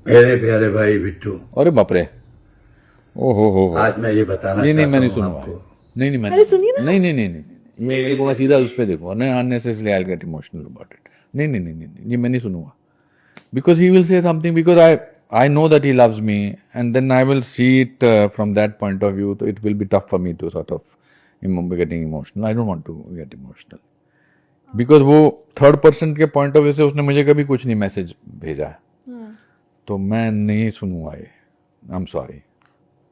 मेरे प्यारे भाई बिट्टू, अरे बाप रे, ओ हो आज मैं ये बताना नहीं चाहता मैंने हूँ सुना हुआ है। आपको। नहीं नहीं मैंने अरे सुनिए ना। नहीं नहीं नहीं नहीं नहीं, ये को मैं सीधा उस पर देखो नहीं, unnecessary I get emotional about it. नहीं नहीं नहीं नहीं नहीं, ये मैं नहीं सुनूंगा। Because he will say something, because I know that he loves me, and then I will see it from that point of view. So it will be tough for me to sort of getting emotional. I don't want to get emotional because वो third person के point of view से उसने मुझे कभी कुछ नहीं message भेजा है, तो मैं नहीं सुनूंगा ये। I am sorry.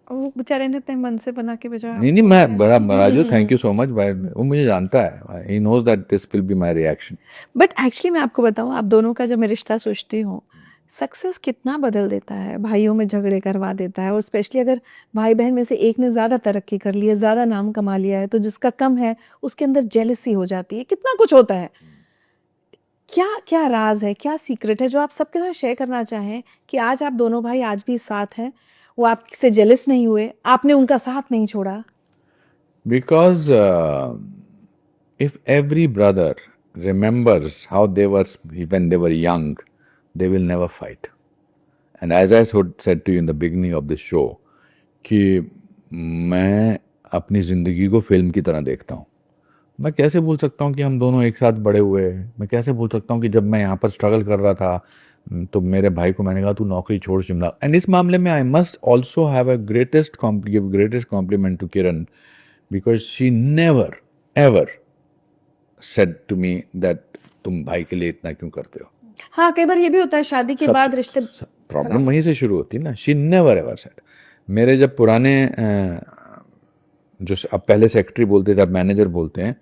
वो बेचारे ने इतने मन से बना के भेजा नहीं नहीं, मैं बड़ा Raju, thank you so much भाई, वो मुझे जानता है, he knows that this will be my reaction. But actually मैं आपको बताऊं, आप दोनों का जब मैं रिश्ता सोचती हूँ, सक्सेस कितना बदल देता है, भाइयों में झगड़े करवा देता है। और स्पेशली अगर भाई बहन में से एक ने ज़्यादा तरक्की कर ली है, ज़्यादा नाम कमा लिया है, तो जिसका कम है उसके अंदर जेलसी हो जाती है, कितना कुछ होता है। क्या क्या राज है, क्या सीक्रेट है जो आप सबके साथ शेयर करना चाहें कि आज आप दोनों भाई आज भी साथ हैं, वो आपसे जेलस नहीं हुए, आपने उनका साथ नहीं छोड़ा? Because if every brother remembers how they were when they were young, they will never fight. And as I said to you in the beginning of this show, कि मैं अपनी ज़िंदगी को फिल्म की तरह देखता हूँ। मैं कैसे भूल सकता हूँ कि हम दोनों एक साथ बड़े हुए। मैं कैसे भूल सकता हूँ कि जब मैं यहाँ पर स्ट्रगल कर रहा था, तो मेरे भाई को मैंने कहा तू नौकरी छोड़ शिमला। एंड इस मामले में I must also have a greatest compliment to Kiran, because she never ever said to me that तुम भाई के लिए इतना क्यों करते हो। हाँ, कई बार ये भी होता है शादी के बाद रिश्ते प्रॉब्लम वहीं से शुरू होती है ना। She never ever said. मेरे जब पुराने जो अब पहले सेक्रेटरी बोलते थे अब मैनेजर बोलते हैं,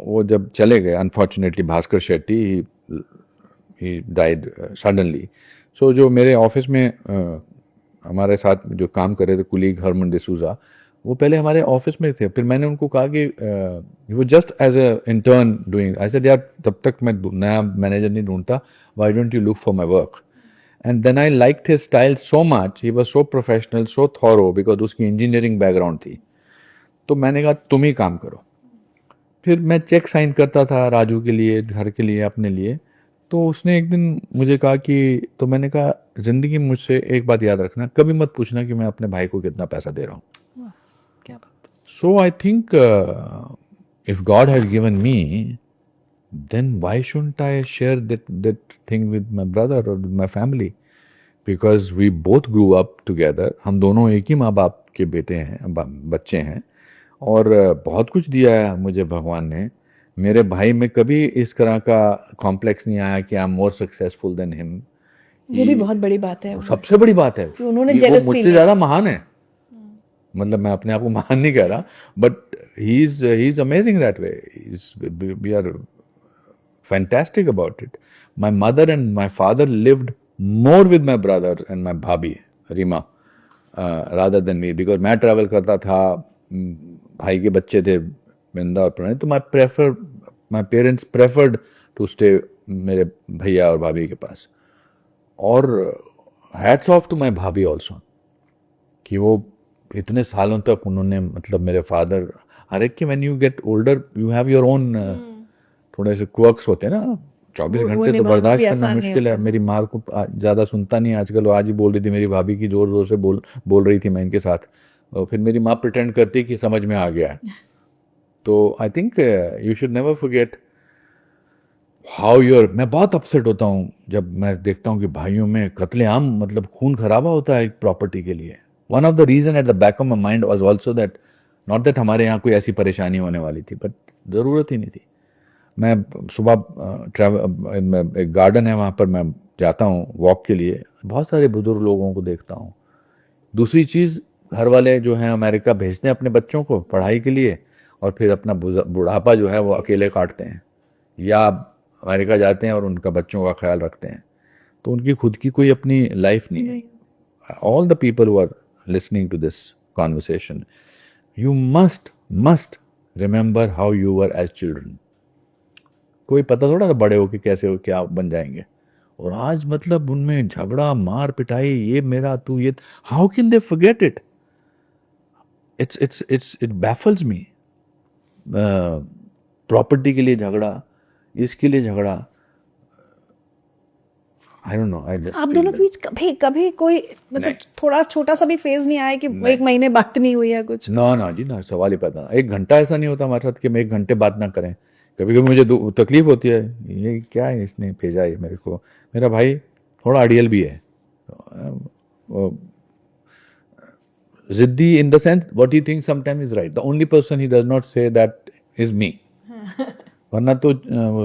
वो जब चले गए unfortunately, Bhaskar Shetty, he died suddenly. So जो मेरे ऑफिस में हमारे साथ जो काम कर रहे थे कुलीग हरमन डिसूजा, वो पहले हमारे ऑफिस में थे। फिर मैंने उनको कहा कि वो just as a intern doing, I said यार तब तक मैं नया मैनेजर नहीं ढूंढता, why don't you look for my work. And then I liked his style so much, he was so professional, so thorough, because उसकी इंजीनियरिंग बैकग्राउंड थी। तो मैंने कहा तुम ही काम करो। फिर मैं चेक साइन करता था राजू के लिए, घर के लिए, अपने लिए। तो उसने एक दिन मुझे कहा कि, तो मैंने कहा ज़िंदगी में मुझसे एक बात याद रखना, कभी मत पूछना कि मैं अपने भाई को कितना पैसा दे रहा हूँ। वाह, क्या बात। So I think if God has given me, then why shouldn't I share that thing with my brother or with my family? Because we both grew up together. हम दोनों एक ही माँ बाप के बेटे हैं, बच्चे हैं, और बहुत कुछ दिया है मुझे भगवान ने। मेरे भाई में कभी इस तरह का कॉम्प्लेक्स नहीं आया कि I am more successful than him. वो भी बहुत बड़ी बात है, सबसे बड़ी बात है कि उन्होंने वो jealous feel मुझसे नहीं ज़्यादा महान है। मतलब मैं अपने आप को महान नहीं कह रहा, but he is amazing that way. We are fantastic about it. My mother and my father lived more with my brother and my bhabhi, Rima, rather than me, because मैं ट्रैवल करता था, भाई के बच्चे थे बिंदा और प्रणय, तो my parents preferred to stay मेरे भैया और भाभी के पास। और हैट्स ऑफ टू माई भाभी ऑल्सो, कि वो इतने सालों तक उन्होंने, मतलब मेरे फादर, हर एक कि when you get older you have your own थोड़े से क्वर्क्स होते हैं ना। 24 घंटे तो बर्दाश्त करना मुश्किल है। मेरी माँ को ज़्यादा सुनता नहीं आजकल, वो आज ही बोल रही थी मेरी भाभी की, ज़ोर ज़ोर से बोल रही थी मैं इनके साथ, और फिर मेरी माँ प्रिटेंड करती कि समझ में आ गया है। तो I think you should never forget how your. मैं बहुत अपसेट होता हूँ जब मैं देखता हूँ कि भाइयों में कत्लेआम, मतलब खून खराबा होता है एक प्रॉपर्टी के लिए। One of the reason at the back of my mind was also that, not that हमारे यहाँ कोई ऐसी परेशानी होने वाली थी, बट ज़रूरत ही नहीं थी। मैं सुबह एक गार्डन है वहाँ पर मैं जाता हूँ वॉक के लिए, बहुत सारे बुजुर्ग लोगों को देखता हूँ। दूसरी चीज़, घर वाले जो हैं अमेरिका भेजते हैं अपने बच्चों को पढ़ाई के लिए, और फिर अपना बुढ़ापा जो है वो अकेले काटते हैं, या अमेरिका जाते हैं और उनका बच्चों का ख्याल रखते हैं, तो उनकी खुद की कोई अपनी लाइफ नहीं है। All the people who are listening to this conversation, you must remember how you were as children. कोई पता थोड़ा ना बड़े हो कि कैसे हो, क्या बन जाएंगे। और आज मतलब उनमें झगड़ा, मार पिटाई, ये मेरा तू ये, how can they forget it? It baffles me. Property के लिए झगड़ा, इसके लिए झगड़ा, I don't know. I just आप feel दोनों that- के बीच कभी कभी कोई मतलब थोड़ा छोटा सा भी फेज नहीं आया कि एक महीने बात नहीं हुई है कुछ? ना जी ना, सवाल ही पैदा ना। 1 घंटा ऐसा नहीं होता हमारे साथ कि हम 1 घंटे बात ना करें। कभी कभी मुझे तकलीफ होती है, ये क्या है इसने भेजा है मेरे को। मेरा भाई थोड़ा अड़ियल भी है, जिद्दी in the sense what he thinks sometime is right. The only person he does not say that is me. वरना तो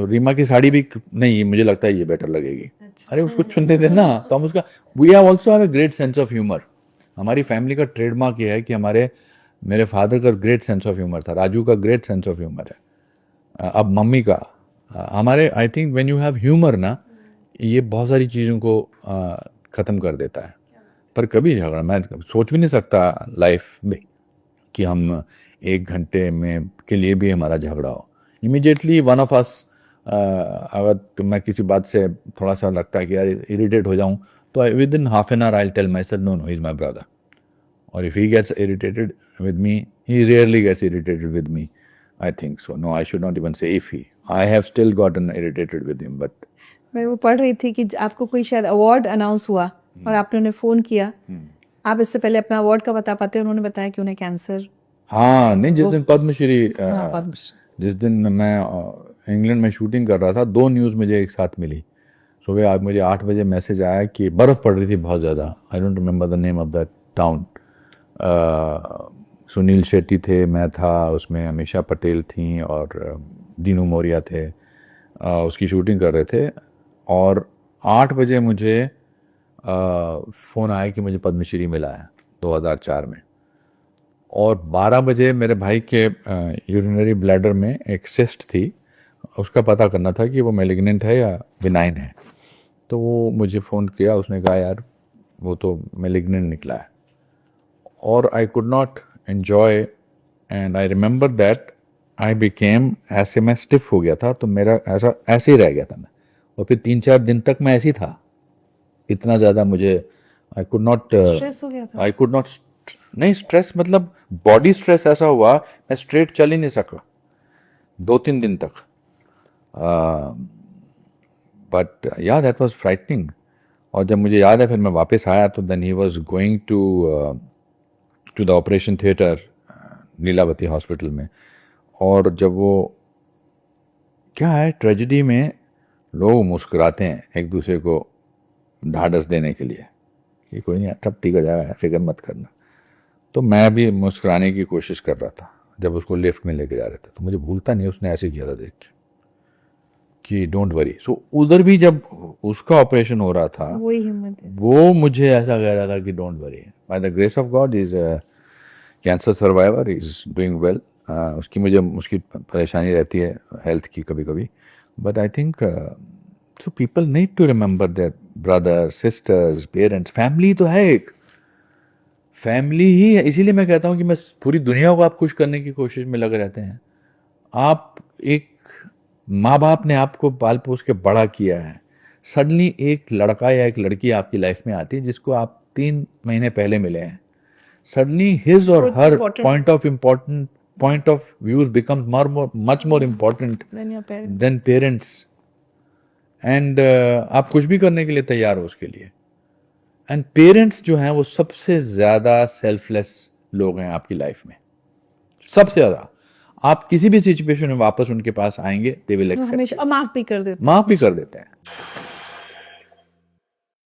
रीमा की साड़ी भी नहीं, मुझे लगता है ये बेटर लगेगी। अरे उसको चुनने देना। तो हम उसका, we have also have a great sense of humour. हमारी फैमिली का ट्रेडमार्क ये है कि मेरे फादर का ग्रेट सेंस ऑफ ह्यूमर था, राजू का ग्रेट सेंस ऑफ ह्यूमर है, अब मम्मी का। हमारे I think when you have humour ना, ये बहुत सारी चीज़ों को ख़त्म कर देता है। पर कभी झगड़ा मैं सोच भी नहीं सकता लाइफ में कि हम 1 घंटे में के लिए भी हमारा झगड़ा हो। इमीडिएटली वन ऑफ अस, अगर तो मैं किसी बात से थोड़ा सा लगता है कि यार इरिटेट हो जाऊं, तो within half an hour I tell myself no no he is my brother. और if he gets irritated with me, he rarely gets irritated with me, I think so. No, I should not even say if he, I have still gotten irritated with him. But मैं वो पढ़ रही थी कि आपको कोई शायद award announce हुआ और आपने उन्हें फ़ोन किया। आप इससे पहले अपना अवार्ड का बता पाते, उन्होंने बताया कि उन्हें कैंसर। हाँ नहीं, जिस दिन पद्मश्री, जिस दिन मैं इंग्लैंड में शूटिंग कर रहा था, 2 न्यूज़ मुझे एक साथ मिली। सुबह आज मुझे 8 बजे मैसेज आया कि बर्फ़ पड़ रही थी बहुत ज़्यादा। I don't remember the name of that town. Sunil Shetty थे, मैं था उसमें, अमीषा पटेल थी और दीनू मौर्या थे। उसकी शूटिंग कर रहे थे और 8 बजे मुझे फ़ोन आया कि मुझे पद्मश्री मिला है 2004 में। और 12 बजे मेरे भाई के यूरिनरी ब्लैडर में एक सिस्ट थी, उसका पता करना था कि वो मैलिग्नेंट है या बिनाइन है। तो वो मुझे फ़ोन किया, उसने कहा यार वो तो मैलिग्नेंट निकला है। और I could not enjoy, and I remember that I became, ऐसे मैं स्टिफ हो गया था, तो मेरा ऐसे ही रह गया था मैं। और फिर 3-4 दिन तक मैं ऐसे ही था, इतना ज़्यादा मुझे आई कुड नॉट, स्ट्रेस हो गया था। आई कुड नॉट, नहीं स्ट्रेस मतलब बॉडी स्ट्रेस ऐसा हुआ, मैं स्ट्रेट चल ही नहीं सका 2-3 दिन तक। बट या दैट वाज फ्राइटनिंग। और जब मुझे याद है फिर मैं वापस आया, तो then he was going to the operation theatre Lilavati hospital में। और जब वो, क्या है ट्रेजेडी में, लोग मुस्कुराते हैं एक दूसरे को ढाढ़स देने के लिए कि कोई नहीं, सब ठीक हो जाएगा, फिक्र मत करना। तो मैं भी मुस्कुराने की कोशिश कर रहा था जब उसको लिफ्ट में लेके जा रहे थे। तो मुझे भूलता नहीं, उसने ऐसे किया था देख के कि डोंट वरी। सो उधर भी जब उसका ऑपरेशन हो रहा था, वही हिम्मत है। वो मुझे ऐसा कह रहा था कि don't worry, by the grace of God is cancer survivor, is doing well. उसकी परेशानी रहती है हेल्थ की कभी कभी, but I think so people need to remember their brother, sisters, parents. Family तो है, एक फैमिली ही है। इसीलिए मैं कहता हूँ कि मैं पूरी दुनिया को आप खुश करने की कोशिश में लगे रहते हैं। आप एक माँ बाप ने आपको पाल पोस के बड़ा किया है, सडनली एक लड़का या एक लड़की आपकी लाइफ में आती है जिसको आप 3 महीने पहले मिले हैं, सडनली हिज और her point of views becomes much more important than parents. And आप कुछ भी करने के लिए तैयार हो उसके लिए। एंड पेरेंट्स जो हैं वो सबसे ज़्यादा सेल्फलेस लोग हैं आपकी लाइफ में, सबसे ज़्यादा। आप किसी भी सिचुएशन में वापस उनके पास आएंगे, दे विल एक्सेप्ट, हमेशा माफ भी कर देते हैं। माफ भी कर देते हैं।